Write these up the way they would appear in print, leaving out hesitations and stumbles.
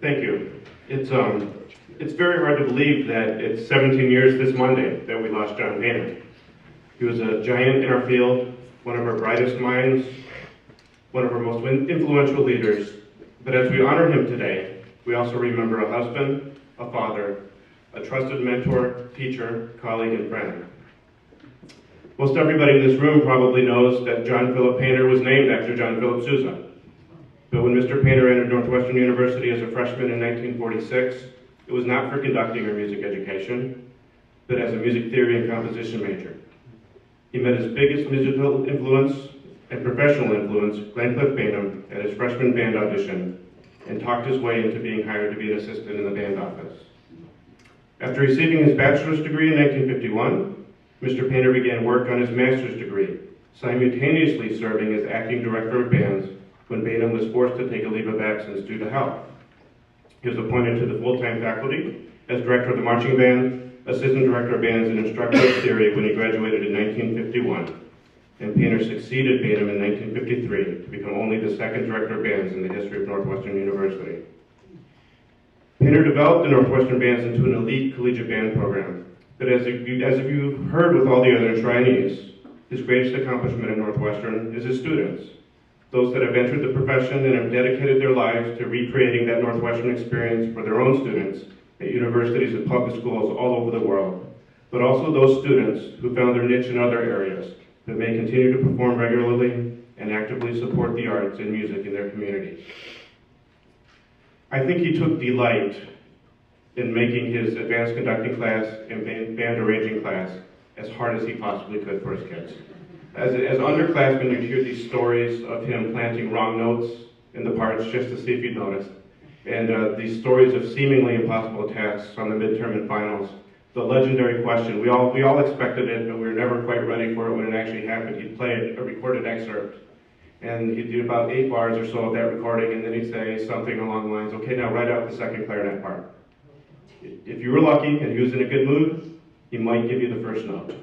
Thank you. It's very hard to believe that it's 17 years this Monday that we lost John Paynter. He was a giant in our field, one of our brightest minds, one of our most influential leaders. But as we honor him today, we also remember a husband, a father, a trusted mentor, teacher, colleague, and friend. Most everybody in this room probably knows that John Philip Paynter was named after John Philip Sousa. But when Mr. Paynter entered Northwestern University as a freshman in 1946, it was not for conducting or music education, but as a music theory and composition major. He met his biggest musical influence and professional influence, Glenncliff Bainham, at his freshman band audition, and talked his way into being hired to be an assistant in the band office. After receiving his bachelor's degree in 1951, Mr. Paynter began work on his master's degree, simultaneously serving as acting director of bands when Bainham was forced to take a leave of absence due to health. He was appointed to the full-time faculty as director of the marching band, assistant director of bands, and instructor of theory when he graduated in 1951. And Paynter succeeded Bainham in 1953 to become only the second director of bands in the history of Northwestern University. Paynter developed the Northwestern bands into an elite collegiate band program. But as you've heard with all the other trainees, his greatest accomplishment at Northwestern is his students. Those that have entered the profession and have dedicated their lives to recreating that Northwestern experience for their own students at universities and public schools all over the world, but also those students who found their niche in other areas that may continue to perform regularly and actively support the arts and music in their communities. I think he took delight in making his advanced conducting class and band arranging class as hard as he possibly could for his kids. As underclassmen, you'd hear these stories of him planting wrong notes in the parts just to see if you'd noticed. And these stories of seemingly impossible tasks on the midterm and finals. The legendary question, we all expected it, but we were never quite ready for it when it actually happened. He'd play a recorded excerpt, and he'd do about 8 bars or so of that recording, and then he'd say something along the lines, okay, now write out the second clarinet part. If you were lucky and he was in a good mood, he might give you the first note.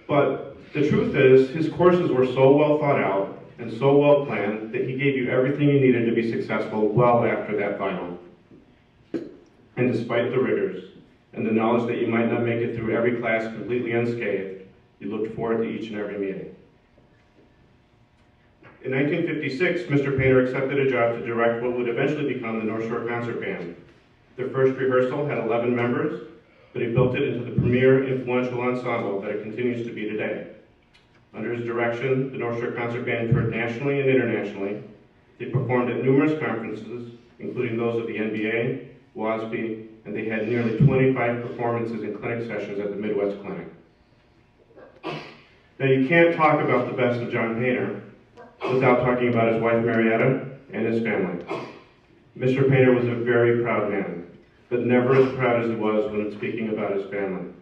But the truth is, his courses were so well thought out and so well planned that he gave you everything you needed to be successful well after that final. And despite the rigors and the knowledge that you might not make it through every class completely unscathed, you looked forward to each and every meeting. In 1956, Mr. Paynter accepted a job to direct what would eventually become the North Shore Concert Band. Their first rehearsal had 11 members, but he built it into the premier influential ensemble that it continues to be today. Under his direction, the North Shore Concert Band toured nationally and internationally. They performed at numerous conferences, including those of the NBA-VHOF, and they had nearly 25 performances and clinic sessions at the Midwest Clinic. Now, you can't talk about the best of John Paynter without talking about his wife, Marietta, and his family. Mr. Paynter was a very proud man, but never as proud as he was when speaking about his family.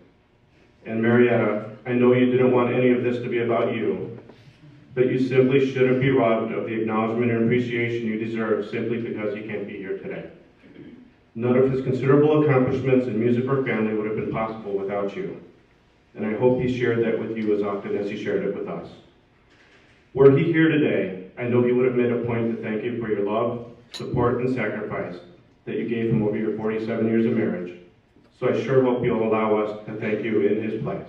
And Marietta, I know you didn't want any of this to be about you, but you simply shouldn't be robbed of the acknowledgement and appreciation you deserve simply because you can't be here today. None of his considerable accomplishments in music or family would have been possible without you. And I hope he shared that with you as often as he shared it with us. Were he here today, I know he would have made a point to thank you for your love, support, and sacrifice that you gave him over your 47 years of marriage. So I sure hope you'll allow us to thank you in his place.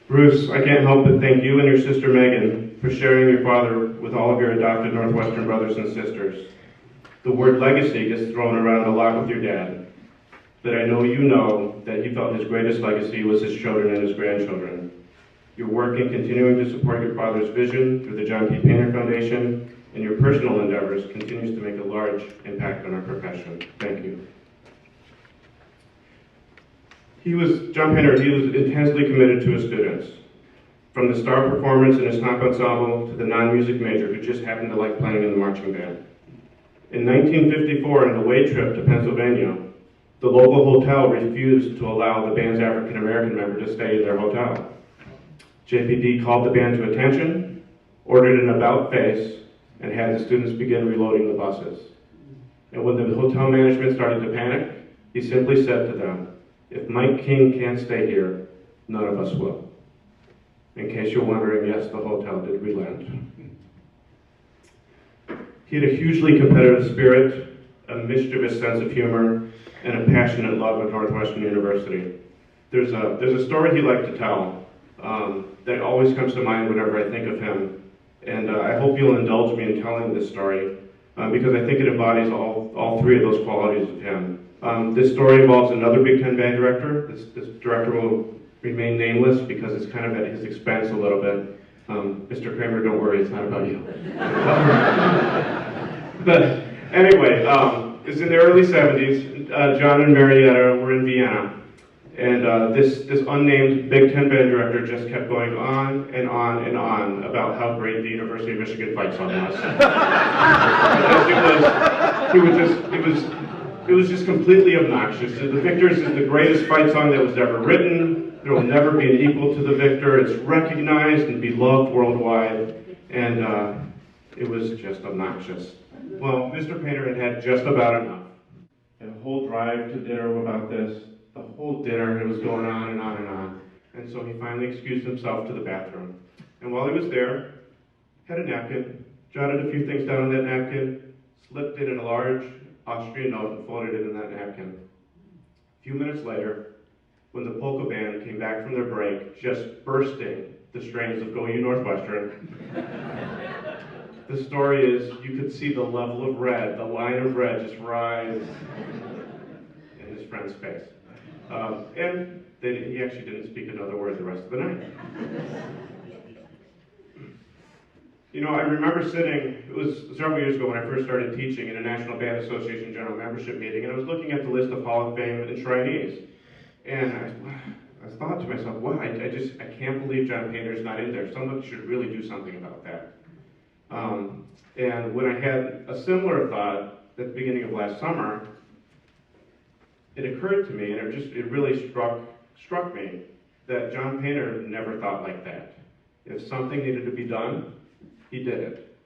Bruce, I can't help but thank you and your sister Megan for sharing your father with all of your adopted Northwestern brothers and sisters. The word legacy gets thrown around a lot with your dad, but I know you know that he felt his greatest legacy was his children and his grandchildren. Your work in continuing to support your father's vision through the John P. Paynter Foundation and your personal endeavors continues to make a large impact on our profession. Thank you. John Paynter, he was intensely committed to his students. From the star performance in his top ensemble to the non-music major who just happened to like playing in the marching band. In 1954, on an away trip to Pennsylvania, the local hotel refused to allow the band's African-American member to stay in their hotel. JPD called the band to attention, ordered an about-face, and had the students begin reloading the buses. And when the hotel management started to panic, he simply said to them, "If Mike King can't stay here, none of us will." In case you're wondering, yes, the hotel did relent. He had a hugely competitive spirit, a mischievous sense of humor, and a passionate love of Northwestern University. There's a story he liked to tell that always comes to mind whenever I think of him, and I hope you'll indulge me in telling this story because I think it embodies all three of those qualities of him. This story involves another Big Ten band director. This director will remain nameless because it's kind of at his expense a little bit. Mr. Kramer, don't worry, it's not about you. But anyway, it's in the early 70s. John and Marietta were in Vienna. And this unnamed Big Ten band director just kept going on and on and on about how great the University of Michigan fight song was. It was just completely obnoxious. The Victors is the greatest fight song that was ever written. There will never be an equal to the Victor. It's recognized and beloved worldwide, and it was just obnoxious. Well, Mr. Paynter had just about enough. And a whole drive to dinner about this. The whole dinner, it was going on and on and on. And so he finally excused himself to the bathroom. And while he was there, had a napkin, jotted a few things down on that napkin, slipped it in a large Austrian note and folded it in that napkin. A few minutes later, when the polka band came back from their break, just bursting the strains of Go You Northwestern, the story is you could see the level of red, the line of red just rise in his friend's face. And he actually didn't speak another word the rest of the night. You know, I remember sitting, it was several years ago when I first started teaching in a National Band Association General Membership meeting, and I was looking at the list of Hall of Fame enshrinees. And I thought to myself, wow, I can't believe John Paynter's not in there. Someone should really do something about that. And when I had a similar thought at the beginning of last summer, it occurred to me, and it really struck me, that John Paynter never thought like that. If something needed to be done, he did it.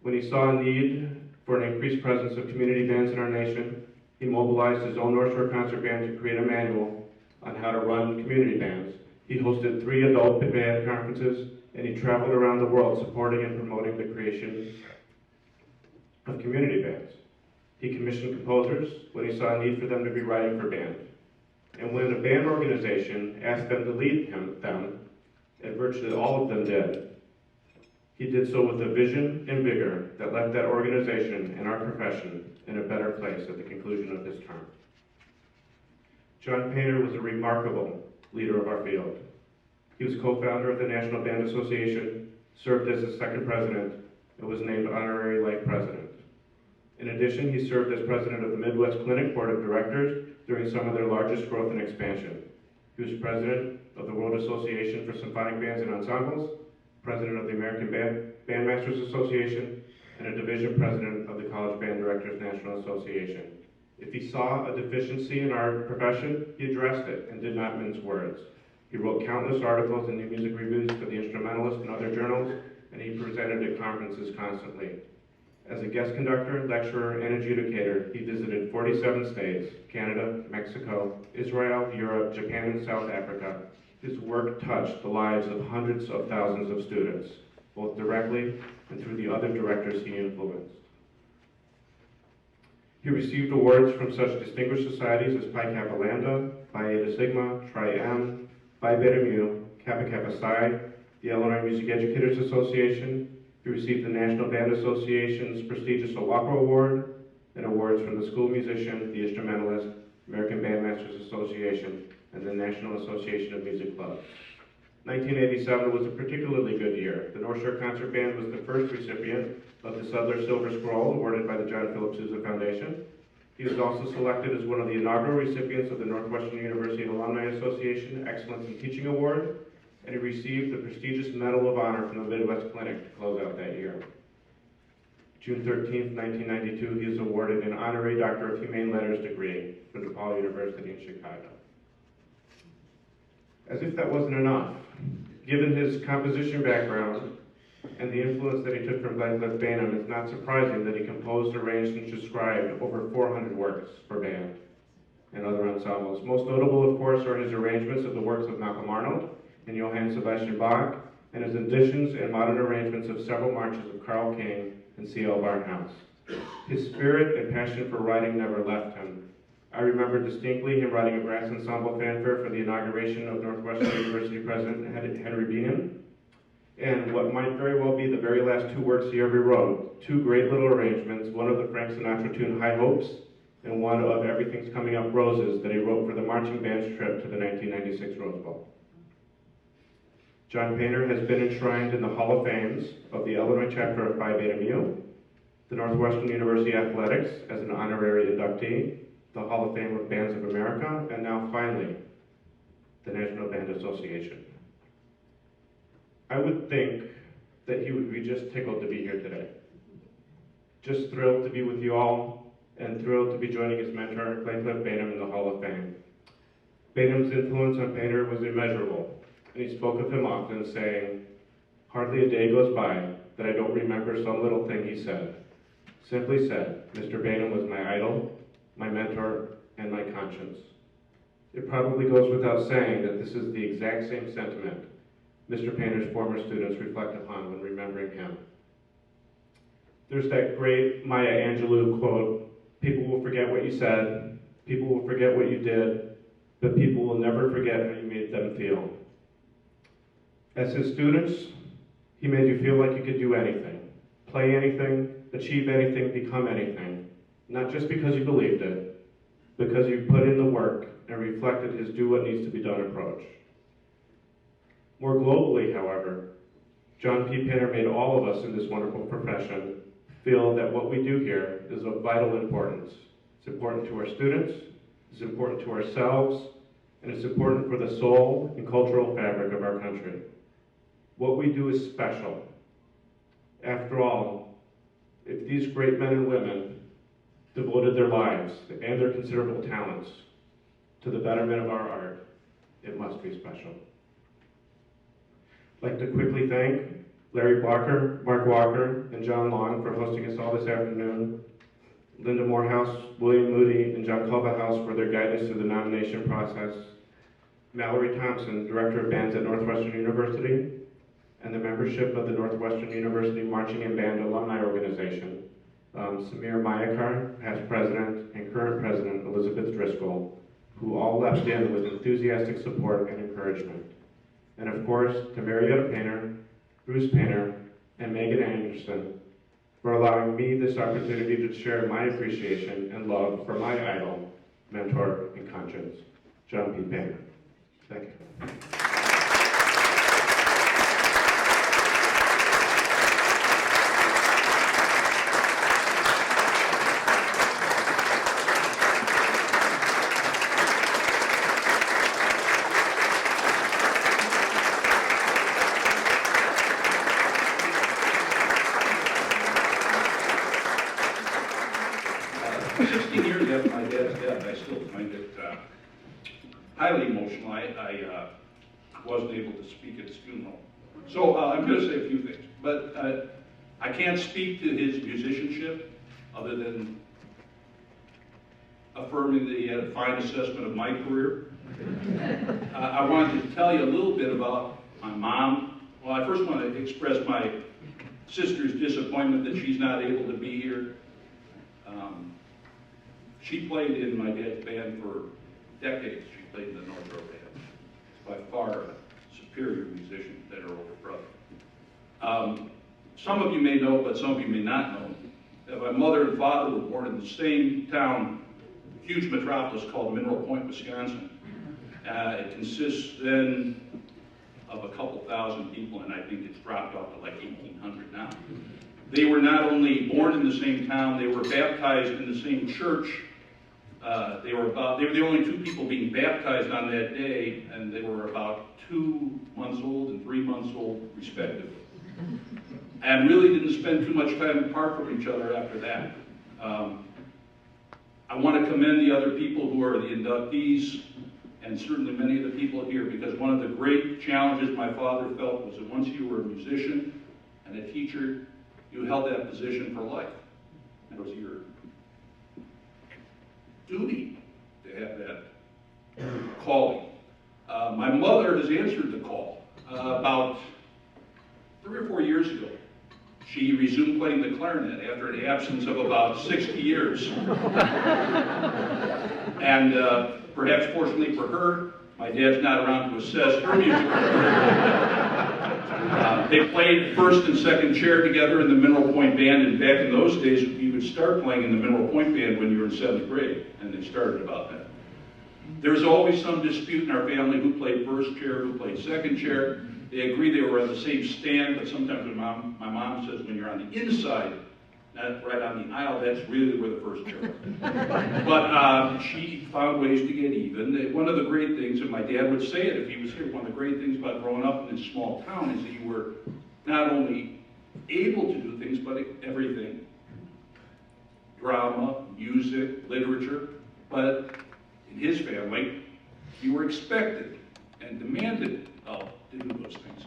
When he saw a need for an increased presence of community bands in our nation, he mobilized his own North Shore Concert Band to create a manual on how to run community bands. He hosted 3 adult band conferences, and he traveled around the world supporting and promoting the creation of community bands. He commissioned composers when he saw a need for them to be writing for band. And when a band organization asked them to lead them, and virtually all of them did, he did so with a vision and vigor that left that organization and our profession in a better place at the conclusion of his term. John Paynter was a remarkable leader of our field. He was co-founder of the National Band Association, served as its second president, and was named honorary life president. In addition, he served as president of the Midwest Clinic Board of Directors during some of their largest growth and expansion. He was president of the World Association for Symphonic Bands and Ensembles, president of the American Bandmasters Association, and a division president of the College Band Directors National Association. If he saw a deficiency in our profession, he addressed it and did not mince words. He wrote countless articles and new music reviews for the Instrumentalist and other journals, and he presented at conferences constantly. As a guest conductor, lecturer, and adjudicator, he visited 47 states, Canada, Mexico, Israel, Europe, Japan, and South Africa. His work touched the lives of hundreds of thousands of students, both directly and through the other directors he influenced. He received awards from such distinguished societies as Pi Kappa Lambda, Phi Eta Sigma, Tri M, Phi Beta Mu, Kappa Kappa Psi, the Illinois Music Educators Association. He received the National Band Association's prestigious OWAPA Award, and awards from the School Musician, the Instrumentalist, American Bandmasters Association, and the National Association of Music Clubs. 1987 was a particularly good year. The North Shore Concert Band was the first recipient of the Sudler Silver Scroll awarded by the John Philip Sousa Foundation. He was also selected as one of the inaugural recipients of the Northwestern University Alumni Association Excellence in Teaching Award, and he received the prestigious Medal of Honor from the Midwest Clinic to close out that year. June 13, 1992, he was awarded an honorary Doctor of Humane Letters degree from DePaul University in Chicago. As if that wasn't enough, given his composition background, and the influence that he took from Glenn Bainham, it's not surprising that he composed, arranged, and transcribed over 400 works for band and other ensembles. Most notable, of course, are his arrangements of the works of Malcolm Arnold and Johann Sebastian Bach, and his additions and modern arrangements of several marches of Carl King and C.L. Barnhouse. His spirit and passion for writing never left him. I remember distinctly him writing a brass ensemble fanfare for the inauguration of Northwestern University President Henry Beanan, and what might very well be the very last two works he ever wrote, two great little arrangements, one of the Frank Sinatra tune High Hopes, and one of Everything's Coming Up Roses that he wrote for the marching band's trip to the 1996 Rose Bowl. John Paynter has been enshrined in the Hall of Fames of the Illinois chapter of Phi Beta Mu, the Northwestern University Athletics as an honorary inductee, the Hall of Fame of Bands of America, and now finally, the National Band Association. I would think that he would be just tickled to be here today. Just thrilled to be with you all, and thrilled to be joining his mentor, Glenn Bainham, in the Hall of Fame. Bainham's influence on Paynter was immeasurable, and he spoke of him often, saying, "Hardly a day goes by that I don't remember some little thing he said." Simply said, Mr. Bainham was my idol, my mentor, and my conscience. It probably goes without saying that this is the exact same sentiment Mr. Paynter's former students reflect upon when remembering him. There's that great Maya Angelou quote, "People will forget what you said, people will forget what you did, but people will never forget how you made them feel." As his students, he made you feel like you could do anything, play anything, achieve anything, become anything, not just because you believed it, because you put in the work and reflected his do what needs to be done approach. More globally, however, John P. Paynter made all of us in this wonderful profession feel that what we do here is of vital importance. It's important to our students, it's important to ourselves, and it's important for the soul and cultural fabric of our country. What we do is special. After all, if these great men and women devoted their lives and their considerable talents to the betterment of our art, it must be special. I'd like to quickly thank Larry Blocker, Mark Walker, and John Long for hosting us all this afternoon, Linda Morehouse, William Moody, and John Culverhouse for their guidance through the nomination process, Mallory Thompson, Director of Bands at Northwestern University, and the membership of the Northwestern University Marching and Band Alumni Organization, Samir Mayakar, past president, and current president Elizabeth Driscoll, who all leapt in with enthusiastic support and encouragement. And of course, to Marietta Paynter, Bruce Paynter, and Megan Anderson for allowing me this opportunity to share my appreciation and love for my idol, mentor, and conscience, John P. Paynter. Thank you. Highly emotional. I wasn't able to speak at his funeral. So I'm going to say a few things, but I can't speak to his musicianship other than affirming that he had a fine assessment of my career. I wanted to tell you a little bit about my mom. Well, I first want to express my sister's disappointment that she's not able to be here. She played in my dad's band for decades. She played in the North Row Band. By far a superior musician than her older brother. Some of you may know, but some of you may not know, that my mother and father were born in the same town, huge metropolis called Mineral Point, Wisconsin. It consists then of a couple thousand people, and I think it's dropped off to like 1,800 now. They were not only born in the same town, they were baptized in the same church. They were the only two people being baptized on that day, and they were about 2 months old and 3 months old, respectively. And really didn't spend too much time apart from each other after that. I want to commend the other people who are the inductees, and certainly many of the people here, because one of the great challenges my father felt was that once you were a musician, and a teacher, you held that position for life. It was your duty to have that calling. My mother has answered the call. About 3 or 4 years ago, she resumed playing the clarinet after an absence of about 60 years. And perhaps fortunately for her, my dad's not around to assess her musical career. They played first and second chair together in the Mineral Point Band, and back in those days, you would start playing in the Mineral Point Band when you were in 7th grade, and they started about that. There was always some dispute in our family who played first chair, who played second chair. They agreed they were on the same stand, but sometimes when my mom says when you're on the inside, not right on the aisle, that's really where the first chair was. But she found ways to get even. One of the great things, and my dad would say it if he was here, one of the great things about growing up in this small town is that you were not only able to do things, but everything. Drama, music, literature, but in his family, you were expected and demanded to do those things.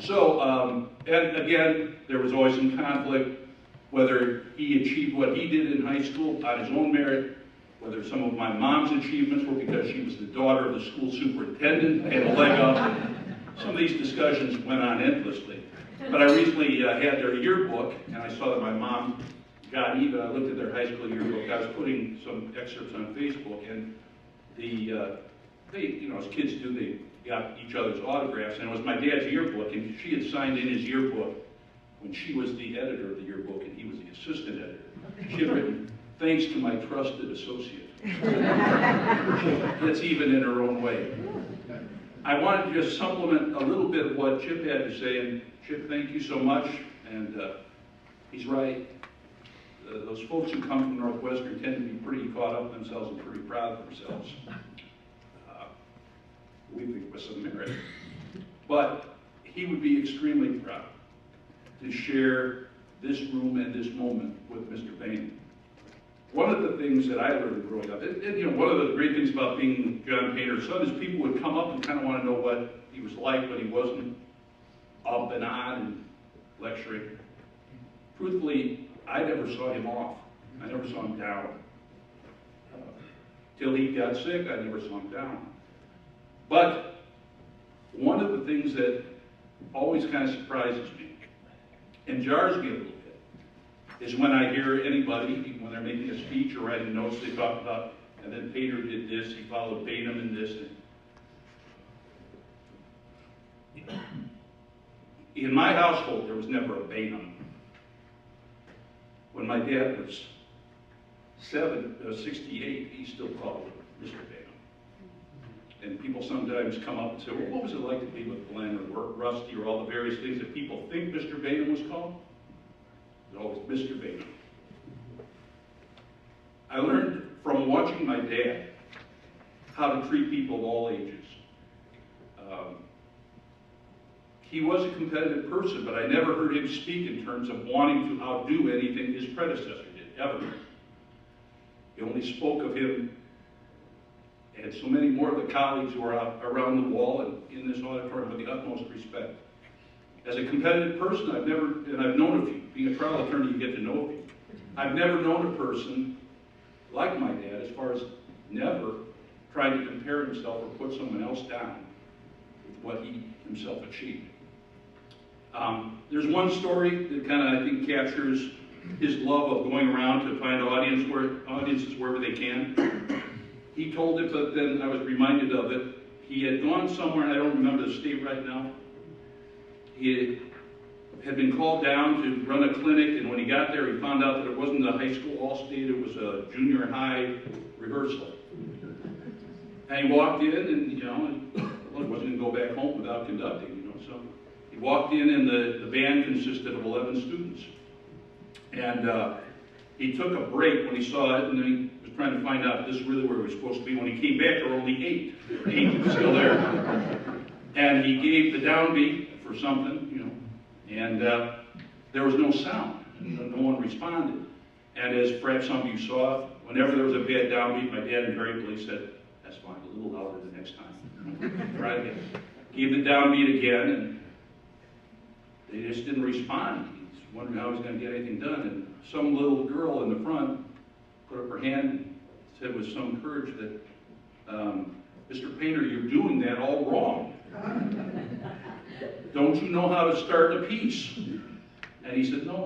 So, and again, there was always some conflict, whether he achieved what he did in high school on his own merit, whether some of my mom's achievements were because she was the daughter of the school superintendent and a leg up. Some of these discussions went on endlessly. But I recently had their yearbook, and I saw that my mom got even. I looked at their high school yearbook. I was putting some excerpts on Facebook, and they, as kids do, they got each other's autographs, and it was my dad's yearbook, and she had signed in his yearbook when she was the editor of the yearbook, and he was the assistant editor. She had written, "Thanks to my trusted associate." That's even in her own way. I wanted to just supplement a little bit of what Chip had to say, and Chip, thank you so much, and he's right. Those folks who come from Northwestern tend to be pretty caught up in themselves and pretty proud of themselves. We think with some merit. But he would be extremely proud to share this room and this moment with Mr. Paynter. One of the things that I learned growing up, and one of the great things about being John Paynter's son is people would come up and kind of want to know what he was like when he wasn't up and on and lecturing. Truthfully, I never saw him off. I never saw him down. Till he got sick, I never saw him down. But one of the things that always kind of surprises me and jars me a little bit is when I hear anybody, when they're making a speech or writing notes, they talk about, and then Paynter did this, he followed Bainham in this. In my household, there was never a Bainham. When my dad was 68, he still called him Mr. Bainham. And people sometimes come up and say, well, what was it like to be with Glenn or Rusty or all the various things that people think Mr. Bainham was called? It was always Mr. Bainham. I learned from watching my dad how to treat people of all ages. He was a competitive person, but I never heard him speak in terms of wanting to outdo anything his predecessor did, ever. He only spoke of him and so many more of the colleagues who are out around the wall and in this auditorium with the utmost respect. As a competitive person, I've known a few. Being a trial attorney, you get to know a few. I've never known a person like my dad, as far as never trying to compare himself or put someone else down with what he himself achieved. There's one story that kind of, I think, captures his love of going around to find audiences wherever they can. He told it, but then I was reminded of it. He had gone somewhere, and I don't remember the state right now. He had been called down to run a clinic, and when he got there, he found out that it wasn't a high school all-state, it was a junior high rehearsal. And he walked in, and, he wasn't going to go back home without conducting, so he walked in, and the band consisted of 11 students. And he took a break when he saw it, and then he was trying to find out if this is really where he was supposed to be. When he came back, there were only 8. 8 was still there. And he gave the downbeat for something, and there was no sound. No one responded. And as perhaps some of you saw, whenever there was a bad downbeat, my dad invariably said, "That's fine, a little louder the next time." Try again. Gave the downbeat again, and they just didn't respond. He's wondering how he's going to get anything done. And some little girl in the front put up her hand and said with some courage that, Mr. Paynter, you're doing that all wrong. Don't you know how to start a piece? And he said, no,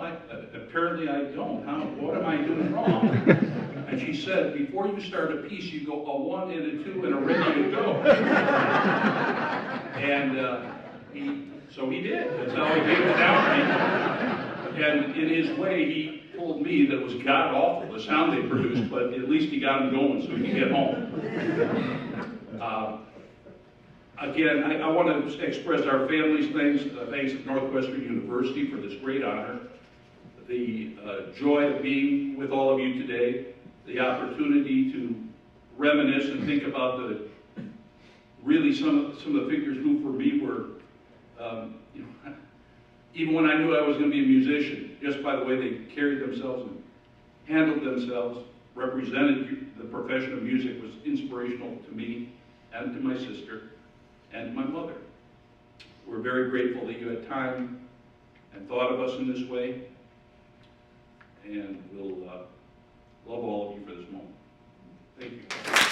apparently I don't. What am I doing wrong? And she said, before you start a piece, you go a 1 and a 2 and a ready to go. And so he did. That's how he gave it down to me. And in his way, he told me that it was god-awful, the sound they produced, but at least he got him going so he could get home. Again, I want to express our family's thanks at Northwestern University for this great honor, the joy of being with all of you today, the opportunity to reminisce and think about really some of the figures who for me were, even when I knew I was going to be a musician, just by the way they carried themselves and handled themselves, represented the profession of music, was inspirational to me and to my sister and my mother. We're very grateful that you had time and thought of us in this way, and we'll love all of you for this moment. Thank you.